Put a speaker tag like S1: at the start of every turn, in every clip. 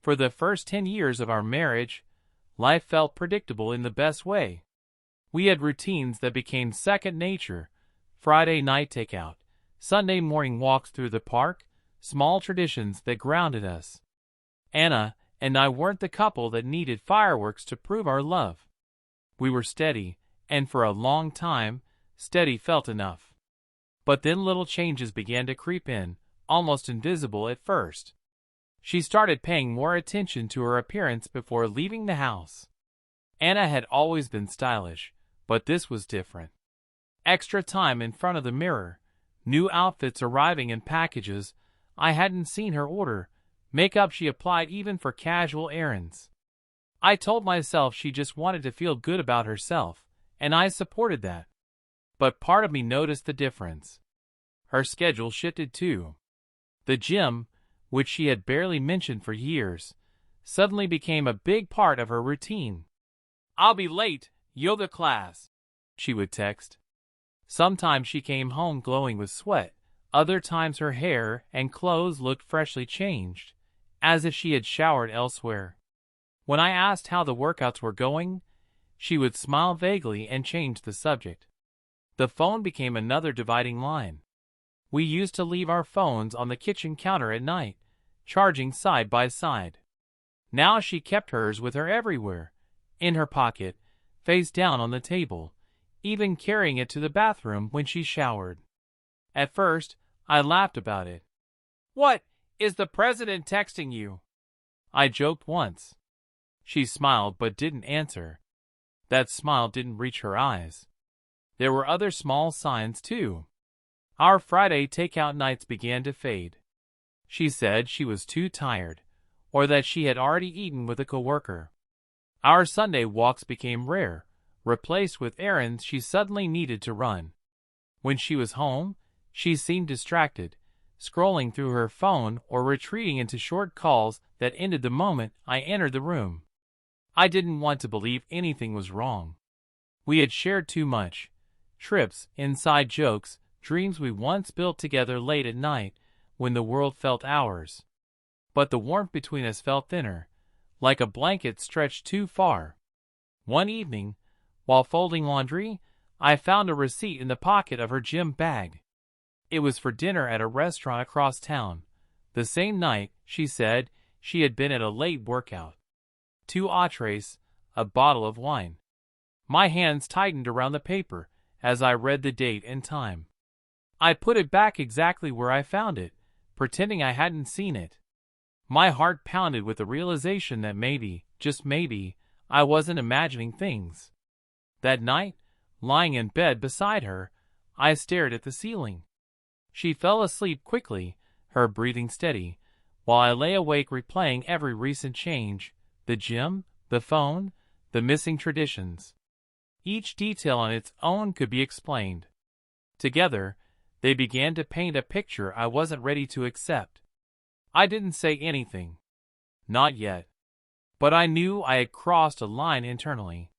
S1: For the first 10 years of our marriage, life felt predictable in the best way. We had routines that became second nature: Friday night takeout, Sunday morning walks through the park, small traditions that grounded us. Anna and I weren't the couple that needed fireworks to prove our love. We were steady, and for a long time, steady felt enough. But then little changes began to creep in, almost invisible at first. She started paying more attention to her appearance before leaving the house. Anna had always been stylish, but this was different. Extra time in front of the mirror, new outfits arriving in packages I hadn't seen her order, makeup she applied even for casual errands. I told myself she just wanted to feel good about herself, and I supported that. But part of me noticed the difference. Her schedule shifted too. The gym, which she had barely mentioned for years, suddenly became a big part of her routine. "I'll be late, yoga class," she would text. Sometimes she came home glowing with sweat, other times her hair and clothes looked freshly changed, as if she had showered elsewhere. When I asked how the workouts were going, she would smile vaguely and change the subject. The phone became another dividing line. We used to leave our phones on the kitchen counter at night, charging side by side. Now she kept hers with her everywhere, in her pocket, face down on the table, even carrying it to the bathroom when she showered. At first, I laughed about it. "What, is the president texting you?" I joked once. She smiled but didn't answer. That smile didn't reach her eyes. There were other small signs too. Our Friday takeout nights began to fade. She said she was too tired, or that she had already eaten with a coworker. Our Sunday walks became rare, replaced with errands she suddenly needed to run. When she was home, she seemed distracted, scrolling through her phone or retreating into short calls that ended the moment I entered the room. I didn't want to believe anything was wrong. We had shared too much. Trips, inside jokes, dreams we once built together late at night when the world felt ours. But the warmth between us felt thinner, like a blanket stretched too far. One evening, while folding laundry, I found a receipt in the pocket of her gym bag. It was for dinner at a restaurant across town, the same night she said she had been at a late workout. 2 entrees, a bottle of wine. My hands tightened around the paper as I read the date and time. I put it back exactly where I found it, pretending I hadn't seen it. My heart pounded with the realization that maybe, just maybe, I wasn't imagining things. That night, lying in bed beside her, I stared at the ceiling. She fell asleep quickly, her breathing steady, while I lay awake replaying every recent change: the gym, the phone, the missing traditions. Each detail on its own could be explained. Together, they began to paint a picture I wasn't ready to accept. I didn't say anything. Not yet. But I knew I had crossed a line internally.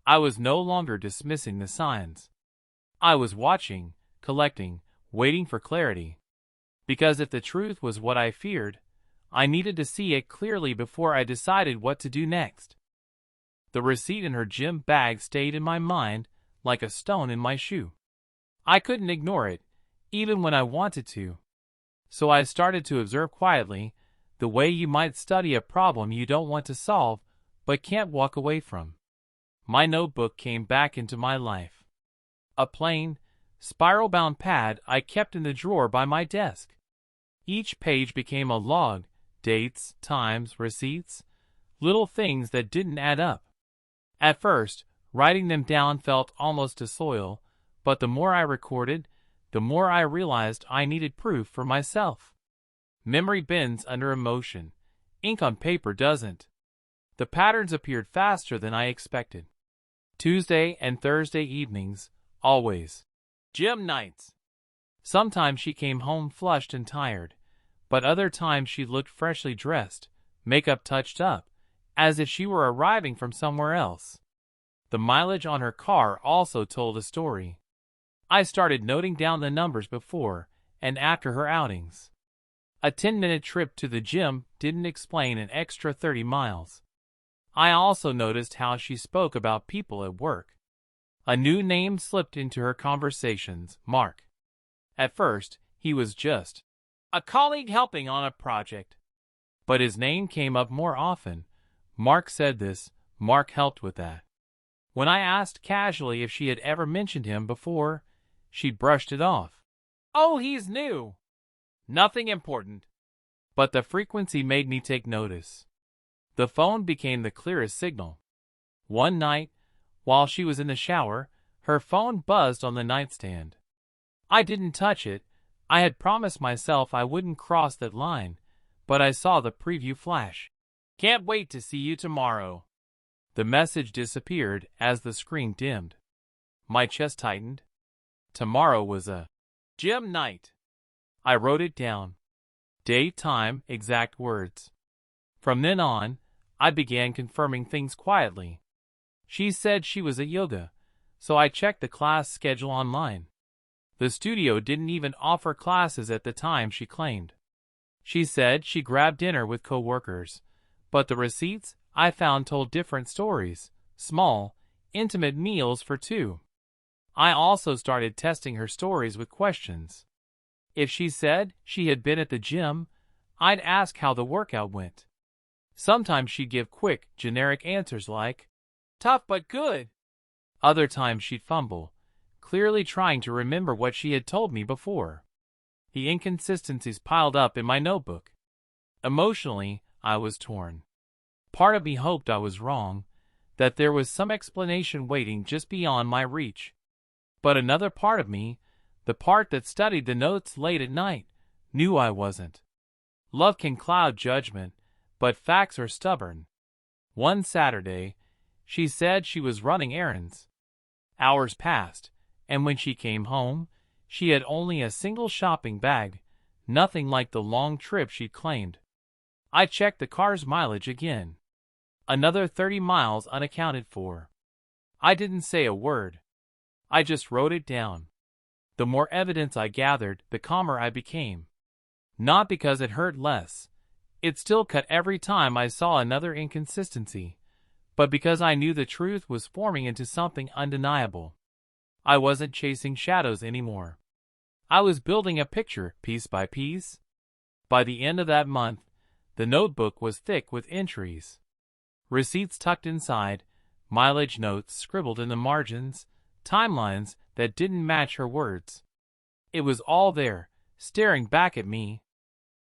S1: I was no longer dismissing the signs. I was watching, collecting, waiting for clarity. Because if the truth was what I feared, I needed to see it clearly before I decided what to do next. The receipt in her gym bag stayed in my mind like a stone in my shoe. I couldn't ignore it, even when I wanted to. So I started to observe quietly, the way you might study a problem you don't want to solve but can't walk away from. My notebook came back into my life. A plain, spiral-bound pad I kept in the drawer by my desk. Each page became a log: dates, times, receipts, little things that didn't add up. At first, writing them down felt almost disloyal, but the more I recorded, the more I realized I needed proof for myself. Memory bends under emotion. Ink on paper doesn't. The patterns appeared faster than I expected. Tuesday and Thursday evenings, always. Gym nights. Sometimes she came home flushed and tired, but other times she looked freshly dressed, makeup touched up, as if she were arriving from somewhere else. The mileage on her car also told a story. I started noting down the numbers before and after her outings. A 10-minute trip to the gym didn't explain an extra 30 miles. I also noticed how she spoke about people at work. A new name slipped into her conversations, Mark. At first, he was just a colleague helping on a project. But his name came up more often. Mark said this, Mark helped with that. When I asked casually if she had ever mentioned him before, she brushed it off. Oh, he's new. Nothing important. But the frequency made me take notice. The phone became the clearest signal. One night, while she was in the shower, her phone buzzed on the nightstand. I didn't touch it. I had promised myself I wouldn't cross that line, but I saw the preview flash. Can't wait to see you tomorrow. The message disappeared as the screen dimmed. My chest tightened. Tomorrow was a gym night. I wrote it down. Date, time, exact words. From then on, I began confirming things quietly. She said she was at yoga, so I checked the class schedule online. The studio didn't even offer classes at the time she claimed. She said she grabbed dinner with coworkers, but the receipts I found told different stories, small, intimate meals for two. I also started testing her stories with questions. If she said she had been at the gym, I'd ask how the workout went. Sometimes she'd give quick, generic answers like, tough but good. Other times she'd fumble, clearly trying to remember what she had told me before. The inconsistencies piled up in my notebook. Emotionally, I was torn. Part of me hoped I was wrong, that there was some explanation waiting just beyond my reach. But another part of me, the part that studied the notes late at night, knew I wasn't. Love can cloud judgment, but facts are stubborn. One Saturday, she said she was running errands. Hours passed, and when she came home, she had only a single shopping bag, nothing like the long trip she'd claimed. I checked the car's mileage again. Another 30 miles unaccounted for. I didn't say a word. I just wrote it down. The more evidence I gathered, the calmer I became. Not because it hurt less. It still cut every time I saw another inconsistency, but because I knew the truth was forming into something undeniable. I wasn't chasing shadows anymore. I was building a picture, piece by piece. By the end of that month, the notebook was thick with entries. Receipts tucked inside, mileage notes scribbled in the margins, timelines that didn't match her words. It was all there, staring back at me.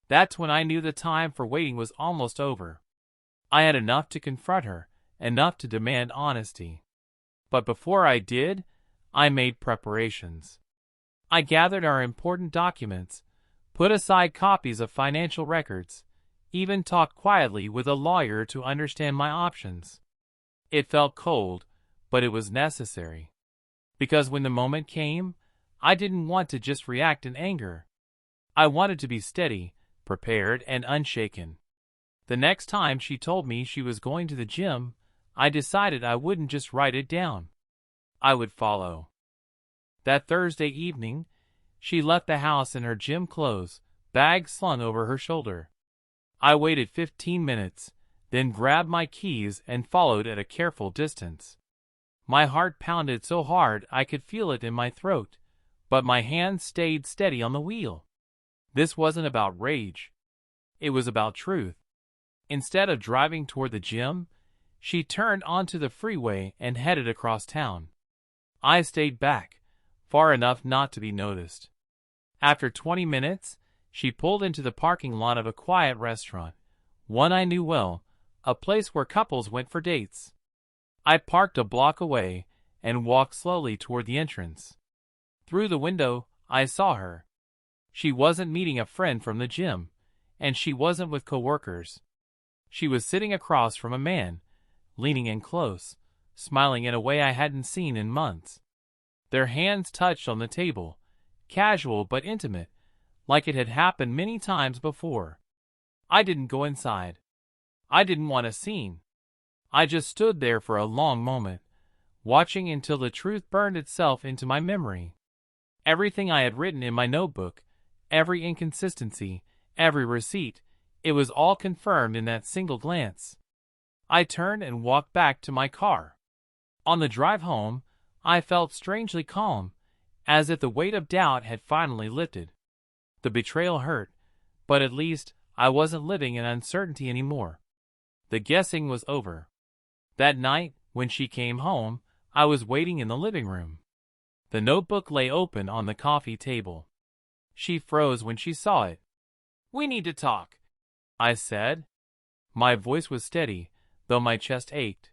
S1: That's when I knew the time for waiting was almost over. I had enough to confront her, enough to demand honesty. But before I did, I made preparations. I gathered our important documents, put aside copies of financial records, even talked quietly with a lawyer to understand my options. It felt cold, but it was necessary. Because when the moment came, I didn't want to just react in anger. I wanted to be steady, prepared, and unshaken. The next time she told me she was going to the gym, I decided I wouldn't just write it down. I would follow. That Thursday evening, she left the house in her gym clothes, bag slung over her shoulder. I waited 15 minutes, then grabbed my keys and followed at a careful distance. My heart pounded so hard I could feel it in my throat, but my hands stayed steady on the wheel. This wasn't about rage. It was about truth. Instead of driving toward the gym, she turned onto the freeway and headed across town. I stayed back, far enough not to be noticed. After 20 minutes, she pulled into the parking lot of a quiet restaurant, one I knew well, a place where couples went for dates. I parked a block away and walked slowly toward the entrance. Through the window, I saw her. She wasn't meeting a friend from the gym, and she wasn't with coworkers. She was sitting across from a man, leaning in close, smiling in a way I hadn't seen in months. Their hands touched on the table, casual but intimate, like it had happened many times before. I didn't go inside. I didn't want a scene. I just stood there for a long moment, watching until the truth burned itself into my memory. Everything I had written in my notebook, every inconsistency, every receipt. It was all confirmed in that single glance. I turned and walked back to my car. On the drive home, I felt strangely calm, as if the weight of doubt had finally lifted. The betrayal hurt, but at least I wasn't living in uncertainty anymore. The guessing was over. That night, when she came home, I was waiting in the living room. The notebook lay open on the coffee table. She froze when she saw it. "We need to talk," I said. My voice was steady, though my chest ached.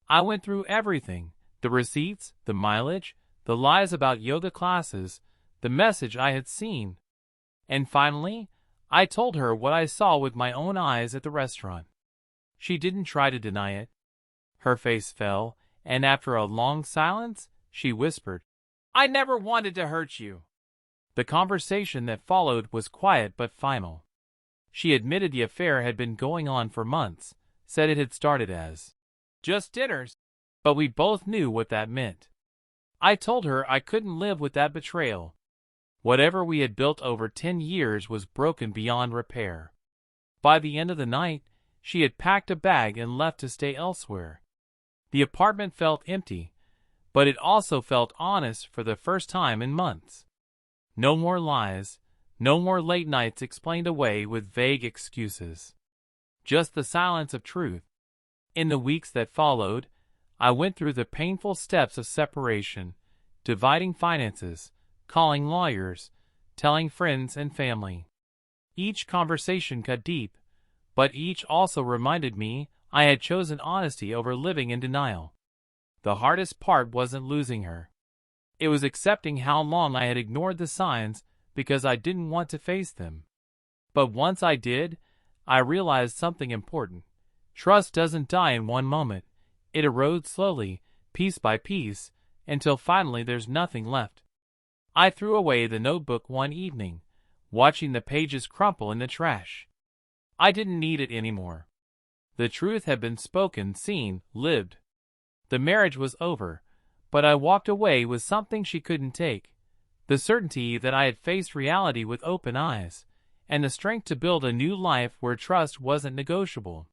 S1: I went through everything: the receipts, the mileage, the lies about yoga classes, the message I had seen. And finally, I told her what I saw with my own eyes at the restaurant. She didn't try to deny it. Her face fell, and after a long silence, she whispered, "I never wanted to hurt you." The conversation that followed was quiet but final. She admitted the affair had been going on for months, said it had started as just dinners, but we both knew what that meant. I told her I couldn't live with that betrayal. Whatever we had built over 10 years was broken beyond repair. By the end of the night, she had packed a bag and left to stay elsewhere. The apartment felt empty, but it also felt honest for the first time in months. No more lies, no more late nights explained away with vague excuses. Just the silence of truth. In the weeks that followed, I went through the painful steps of separation, dividing finances, calling lawyers, telling friends and family. Each conversation cut deep, but each also reminded me I had chosen honesty over living in denial. The hardest part wasn't losing her. It was accepting how long I had ignored the signs because I didn't want to face them. But once I did, I realized something important. Trust doesn't die in one moment. It erodes slowly, piece by piece, until finally there's nothing left. I threw away the notebook one evening, watching the pages crumple in the trash. I didn't need it anymore. The truth had been spoken, seen, lived. The marriage was over, but I walked away with something she couldn't take: the certainty that I had faced reality with open eyes, and the strength to build a new life where trust wasn't negotiable.